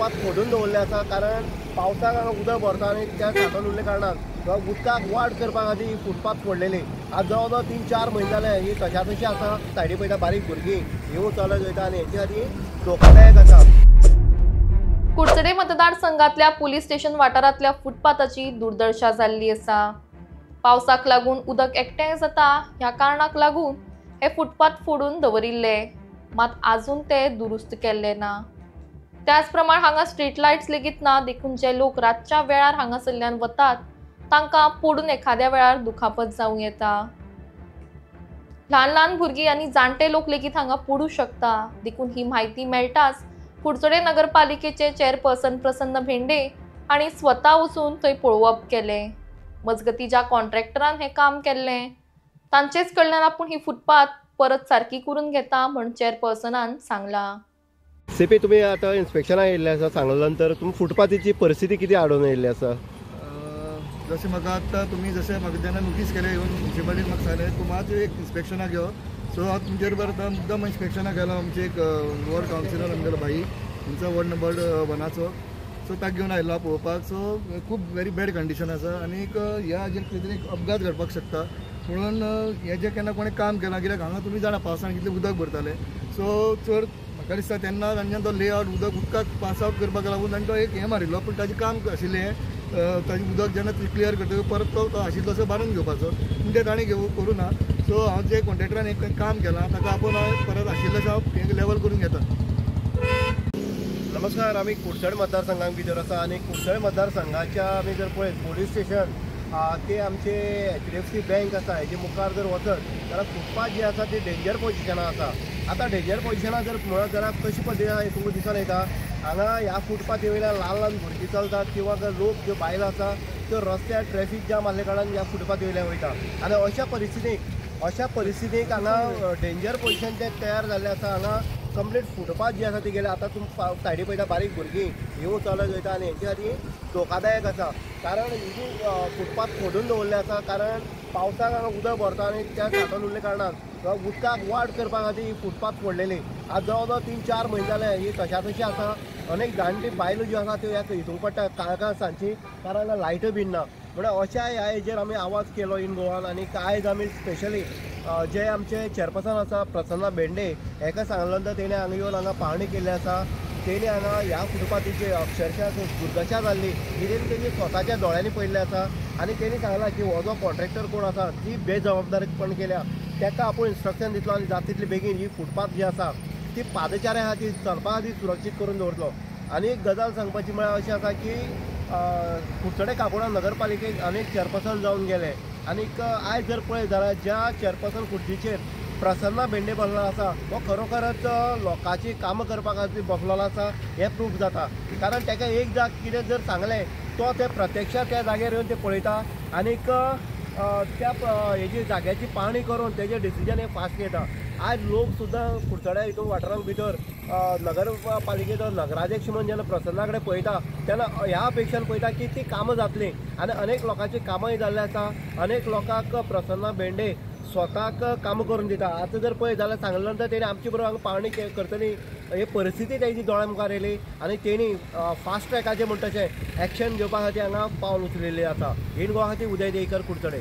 Footpath फोडून दवरले आसा, कारण पावसाक हांगा उदक भरता आनी त्या साठोवन उरले कारणान उदकाक वाड करपा खातीर ही फुटपाथ फोडलेली. आज जवळ जवळ 3-4 म्हयने जाले ही तशा तशी आसा. सायडी पळयता बारीक भुरगीं येवन चलत वयता आनी हेचे खातीर धोकादायक आसा. कुडचडे मतदारसंघातल्या पुलीस स्टेशन वाठारांतल्या फुटपाथाची दुर्दशा जाल्ली आसा. पावसाक लागून उदक एकठांय जाता ह्या कारणाक लागून हे फुटपाथ फोडून दवरिल्ले, मात आजून ते दुरुस्त केल्ले ना. त्याच प्रमाण हांगा स्ट्रीट लायट्स लेगीत ना, देखून जे लोक रातच्या वेळार हांगासरल्यान वतात तांकां पडून एखाद्या वेळार दुखापत जावं येता. ल्हान ल्हान भुरगीं आनी जाणटे लोक लेगीत हांगा पडू शकता. देखून ही म्हायती मेळटाच कुडचडे नगरपालिकेचे चेअरपर्सन प्रसन्न भेंडे हांणी स्वता वचून थंय पळोवप केलें. मजगतीं ज्या कॉन्ट्रॅक्टरान हें काम केल्लें तांचेच कडल्यान आपूण ही फुटपाथ परत सारकी करून घेता म्हण चेअरपर्सनान सांगलां. सीपी, तुम्ही आता इन्स्पेक्शनाक येयल्ले आसा, सांगले नंतर तुमी फुटपाथीची परिस्थिती कितें आडून येयल्ली आसा? जशें म्हाका आतां तुमी जशें म्हाका जेन्ना नोटीस केलें येवन म्युन्सिपालिटीन म्हाका सांगलें तूं मात एक इन्स्पेक्शनाक यो. सो हांव तुमचे बरोबर मुद्दम इन्स्पेक्शनाक गेलो. आमचे एक वॉर्ड कावन्सिलर आमगेलो भाई, तुमचो वॉर्ड नंबर 1 सो ताका घेवन आयलो पळोवपाक. सो खूब वेरी बॅड कंडिशन आसा आनी ह्या हाजेर खंय तरी अपघात घडपाक शकता. म्हणून हेजें केन्ना कोणें काम केलां, कित्याक हांगा तुमी जाणा पावसान कितलें उदक भरतालें. सो चड म्हाका दिसता तेन्ना तांच्यान तो लेआउट उदकाक पास आवट करपाक लागून तांणी तो एक हें मारिल्लो, पूण ताजें काम आशिल्लें ताजें उदक जेन्ना क्लियर करतकीर परत तो आशिल्लो तसो बांदून घेवपाचो, पूण तें ताणें करूं ना. सो हांव जे कॉन्ट्रॅक्टरान एक काम केलां ताका आपूण परत आशिल्लें हांव लेवल करून घेता. नमस्कार, आमी कुडचडे मतदारसंघात भितर आसा आनी कुडचडे मतदारसंघाच्या आमी जर पळयत पोलीस स्टेशन ते आमचे HDFC बँक आसा, हेजे मुखार जर वचत जाल्यार फुटपाथ जी आसा ती डेंजर पोजिशनार आसा. आतां डेंजर पोजिशनार जर म्हणत जाल्यार कशी पद्दतीन तुमकां दिसून येता, हांगा ह्या फुटपाथी वयल्यान ल्हान ल्हान भुरगीं चलतात किंवा लोक ज्यो बायलो आसा त्यो रस्त्यार ट्रॅफीक जाम आसल्या कारणान ह्या फुटपाथी वयल्यान वयता. आनी अशा परिस्थितीक हांगा डेंजर पोजिशन तें तयार जाल्लें आसा. हांगा कंप्लीट फुटपाथ जी आसा ती गेल्या. आतां तुमी सायडी पळयता बारीक भुरगीं येवन चलत वयता आनी हेचे खातीर धोकादायक आसा, कारण ही जी फुटपाथ फोडून दवरले आसा, कारण पावसाक हांगा उदक भरता आनी त्या साठोवन उरले कारणान उदकाक वाड करपा खातीर ही फुटपाथ फोडलेली. आज जवळ जवळ 3-4 म्हयने जाले ही तशा तशी आसा. अनेक जाणटी बायलो ज्यो आसा त्यो ह्या हितूंक पडटा काळखां सांजची, कारण लायट्यो बीन ना. म्हणल्यार अशा ह्या हेजेर आमी आवाज केलो इन गोवान. आनी आयज आमी स्पेशली जे आमचे चेअरपर्सन आसा प्रसन्न भेंडे हेका सांगले नंतर तेणे हांगा येवन हांगा पाहणी केल्ली आसा. तेणी हांगा ह्या फुटपाथीची अक्षरशः दुर्दशा जाल्ली ही तेणी स्वताच्या दोळ्यांनी पळयल्लें आसा. आनी तेणी सांगलां की हो जो कॉन्ट्रॅक्टर कोण आसा ती बेजबाबदारीपण केल्या, ताका आपूण इन्स्ट्रक्शन दितलो आनी जाता तितले बेगीन ही फुटपाथ जी आसा ती पादचाऱ्या खातीर चलपा खातीर सुरक्षीत करून दवरतलो. आनी एक गजाल सांगपाची म्हळ्यार अशी आसा की कुडचडे काकोडा नगरपालिकेक अनेक चेअरपर्सन जावन गेले. आनीक आयज जर पळयत जाल्यार ज्या चेअरपर्सन खुर्चीचेर प्रसन्न भेंडे बसलो आसा तो खरोखरच लोकांची कामां करपा खातीर बसलेलो आसा हें प्रूफ जाता. कारण ताका एक जाग कितें जर सांगलें तो ते प्रत्यक्षात त्या जाग्यार येवन ते पळयता आनीक त्या हेजी जाग्याची पाहणी करून तेजें डिसिजन हें फास्ट घेता. आज लोक सुद्दां कुडचड्या हितून वाठारांत भितर नगरपालिकेचो नगराध्यक्ष म्हणून जेन्ना प्रसन्ना कडेन पळयता तेन्ना ह्या अपेक्षान पळयता की ती कामां जातलीं. आनी अनेक लोकांची कामांय जाल्लीं आसा. अनेक लोकांक प्रसन्न भेंडे स्वताक कामां करून दिता. आतां जर पळयत जाल्यार सांगले नंतर तेणी आमचे बरोबर हांगा पाहणी करतली हे परिस्थिती तेजी दोळ्या मुखार येयली आनी तेणी फास्ट ट्रॅकाचें म्हणटा तशें एक्शन घेवपा खातीर हांगा पावल उचलिल्लें आसा. इन गोवा खातीर उदय देयकर, कुडचडे.